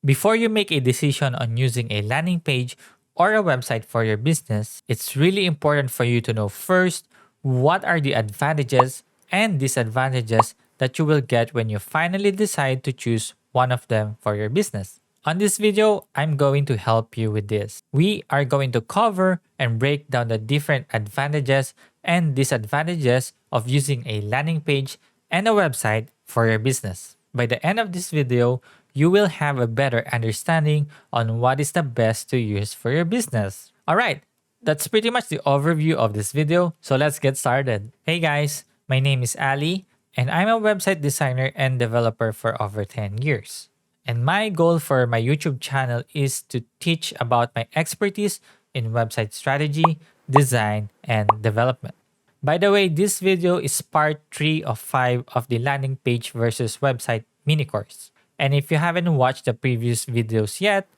Before you make a decision on using a landing page or a website for your business, it's really important for you to know first what are the advantages and disadvantages that you will get when you finally decide to choose one of them for your business. On this video, I'm going to help you with this. We are going to cover and break down the different advantages and disadvantages of using a landing page and a website for your business. By the end of this video, you will have a better understanding on what is the best to use for your business. Alright, that's pretty much the overview of this video, so let's get started. Hey guys, my name is Ali, and I'm a website designer and developer for over 10 years. And my goal for my YouTube channel is to teach about my expertise in website strategy, design, and development. By the way, this video is part 3 of 5 of the landing page versus website mini course. And if you haven't watched the previous videos yet,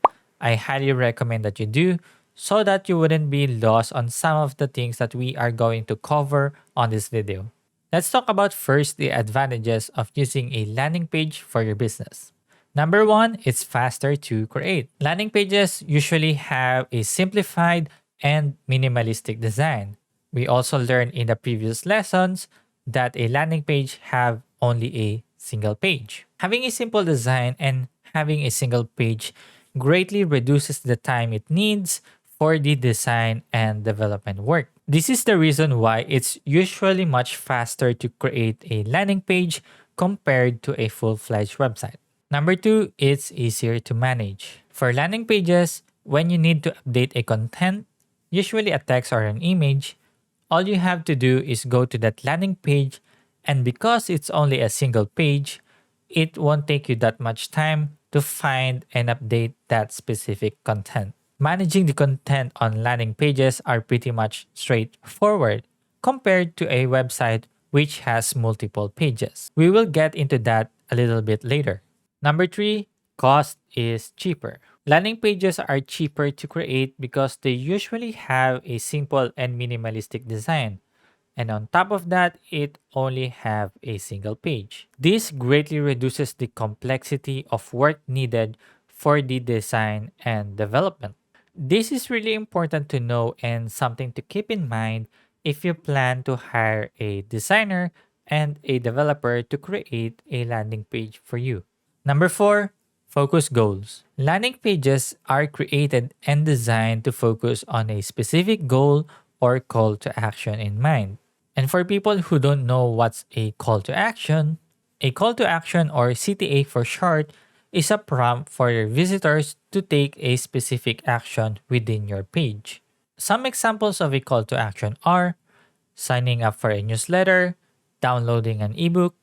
I highly recommend that you do so that you wouldn't be lost on some of the things that we are going to cover on this video. Let's talk about first the advantages of using a landing page for your business. Number 1, it's faster to create. Landing pages usually have a simplified and minimalistic design. We also learned in the previous lessons that a landing page have only a single page. Having a simple design and having a single page greatly reduces the time it needs for the design and development work. This is the reason why it's usually much faster to create a landing page compared to a full-fledged website. Number 2, it's easier to manage. For landing pages, when you need to update a content, usually a text or an image, all you have to do is go to that landing page, and because it's only a single page, it won't take you that much time to find and update that specific content. Managing the content on landing pages are pretty much straightforward compared to a website which has multiple pages. We will get into that a little bit later. Number 3, cost is cheaper. Landing pages are cheaper to create because they usually have a simple and minimalistic design. And on top of that, it only have a single page. This greatly reduces the complexity of work needed for the design and development. This is really important to know and something to keep in mind if you plan to hire a designer and a developer to create a landing page for you. Number 4, focus goals. Landing pages are created and designed to focus on a specific goal or call to action in mind. And for people who don't know what's a call to action or CTA for short is a prompt for your visitors to take a specific action within your page. Some examples of a call to action are signing up for a newsletter, downloading an ebook,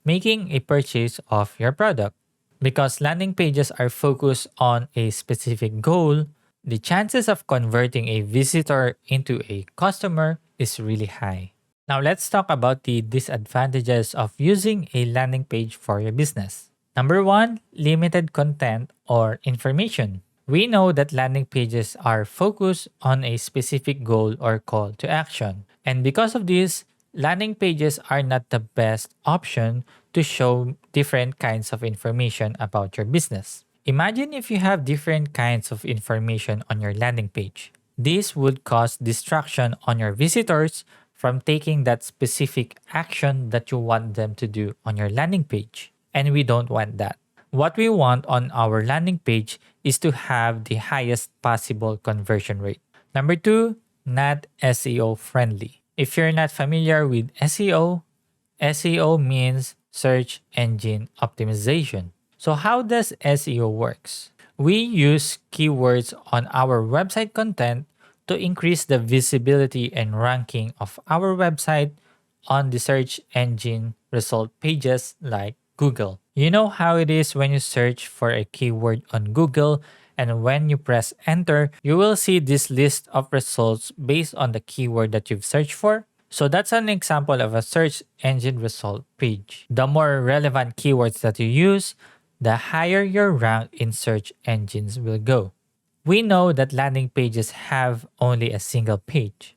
making a purchase of your product. Because landing pages are focused on a specific goal, the chances of converting a visitor into a customer is really high. Now let's talk about the disadvantages of using a landing page for your business. Number 1, limited content or information. We know that landing pages are focused on a specific goal or call to action. And because of this, landing pages are not the best option to show different kinds of information about your business. Imagine if you have different kinds of information on your landing page. This would cause distraction on your visitors from taking that specific action that you want them to do on your landing page. And we don't want that. What we want on our landing page is to have the highest possible conversion rate. Number 2, not SEO friendly. If you're not familiar with SEO, SEO means search engine optimization. So how does SEO works? We use keywords on our website content to increase the visibility and ranking of our website on the search engine result pages like Google. You know how it is when you search for a keyword on Google, and when you press enter, you will see this list of results based on the keyword that you've searched for. So that's an example of a search engine result page. The more relevant keywords that you use, the higher your rank in search engines will go. We know that landing pages have only a single page.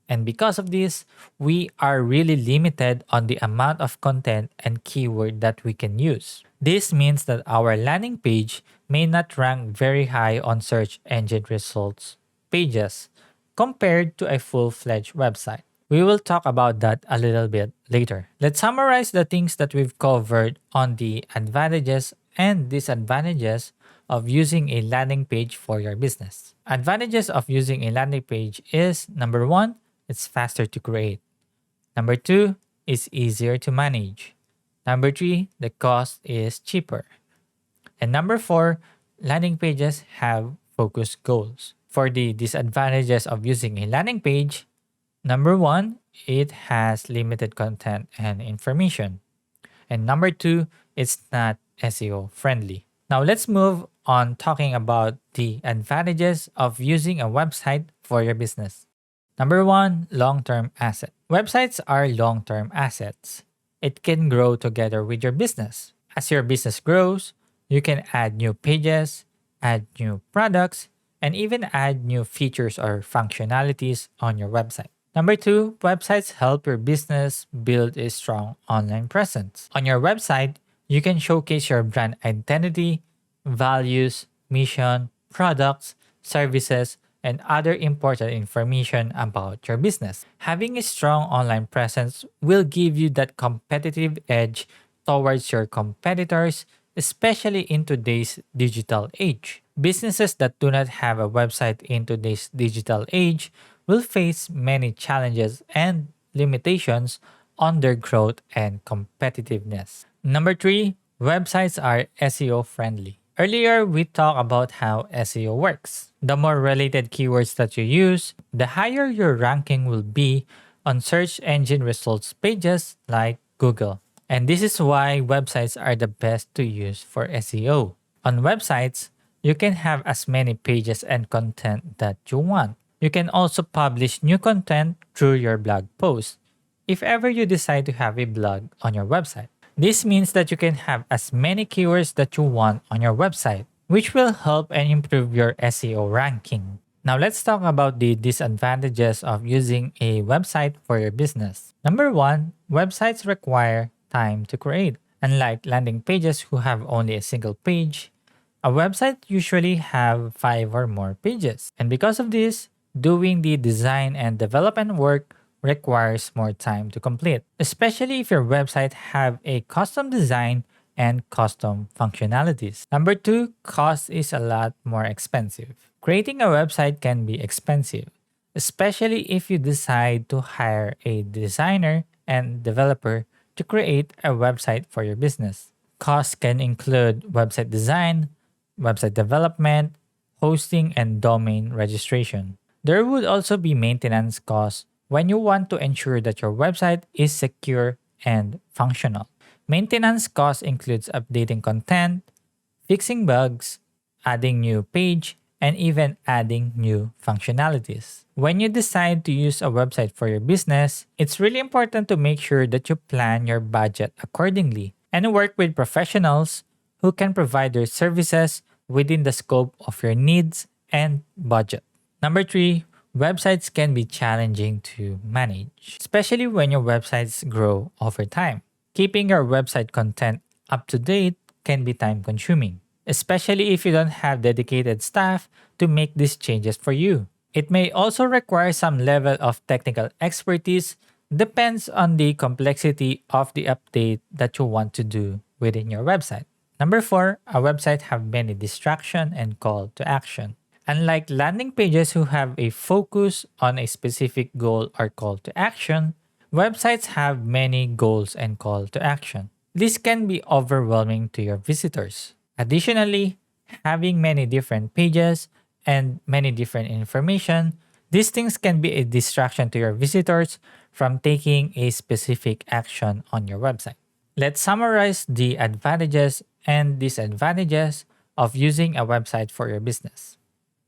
And because of this, we are really limited on the amount of content and keyword that we can use. This means that our landing page may not rank very high on search engine results pages compared to a full-fledged website. We will talk about that a little bit later. Let's summarize the things that we've covered on the advantages and disadvantages of using a landing page for your business. Advantages of using a landing page is number one, it's faster to create. Number two, it's easier to manage. Number three, the cost is cheaper. And number four, landing pages have focused goals. For the disadvantages of using a landing page, number one, it has limited content and information. And number two, it's not SEO friendly. Now let's move on talking about the advantages of using a website for your business. Number one, long-term asset. Websites are long-term assets. It can grow together with your business. As your business grows, you can add new pages, add new products, and even add new features or functionalities on your website. Number two, websites help your business build a strong online presence. On your website, you can showcase your brand identity, values, mission, products, services, and other important information about your business. Having a strong online presence will give you that competitive edge towards your competitors, especially in today's digital age. Businesses that do not have a website in today's digital age will face many challenges and limitations on their growth and competitiveness. Number three, websites are SEO friendly. Earlier, we talked about how SEO works. The more related keywords that you use, the higher your ranking will be on search engine results pages like Google. And this is why websites are the best to use for SEO. On websites, you can have as many pages and content that you want. You can also publish new content through your blog posts if ever you decide to have a blog on your website. This means that you can have as many keywords that you want on your website, which will help and improve your SEO ranking. Now let's talk about the disadvantages of using a website for your business. Number one, websites require time to create. Unlike landing pages who have only a single page, a website usually have 5 or more pages. And because of this, doing the design and development work requires more time to complete, especially if your website have a custom design and custom functionalities. Number two, cost is a lot more expensive. Creating a website can be expensive, especially if you decide to hire a designer and developer to create a website for your business. Costs can include website design, website development, hosting, and domain registration. There would also be maintenance costs when you want to ensure that your website is secure and functional. Maintenance costs includes updating content, fixing bugs, adding new page, and even adding new functionalities. When you decide to use a website for your business, it's really important to make sure that you plan your budget accordingly and work with professionals who can provide their services within the scope of your needs and budget. Number three, websites can be challenging to manage, especially when your websites grow over time. Keeping your website content up to date can be time consuming, especially if you don't have dedicated staff to make these changes for you. It may also require some level of technical expertise, depends on the complexity of the update that you want to do within your website. Number four, a website have many distraction and call to action. Unlike landing pages who have a focus on a specific goal or call to action, websites have many goals and call to action. This can be overwhelming to your visitors. Additionally, having many different pages and many different information, these things can be a distraction to your visitors from taking a specific action on your website. Let's summarize the advantages and disadvantages of using a website for your business.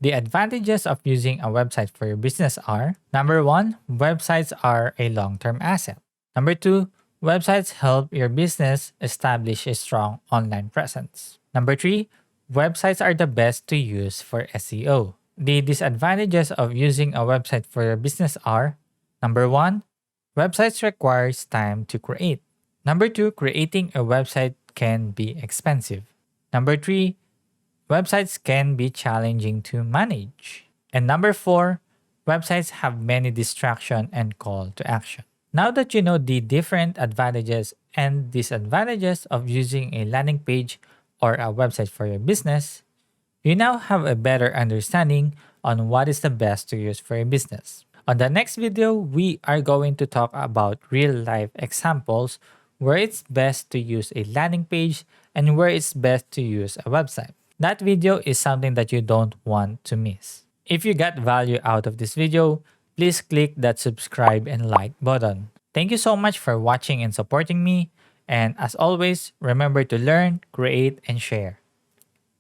The advantages of using a website for your business are: number one, websites are a long-term asset. Number two, websites help your business establish a strong online presence. Number three, websites are the best to use for SEO. The disadvantages of using a website for your business are: Number one, websites requires time to create. Number two, creating a website can be expensive. Number three, websites can be challenging to manage. And number four, websites have many distractions and call to action. Now that you know the different advantages and disadvantages of using a landing page or a website for your business, you now have a better understanding on what is the best to use for your business. On the next video, we are going to talk about real life examples where it's best to use a landing page and where it's best to use a website. That video is something that you don't want to miss. If you got value out of this video, please click that subscribe and like button. Thank you so much for watching and supporting me. And as always, remember to learn, create, and share.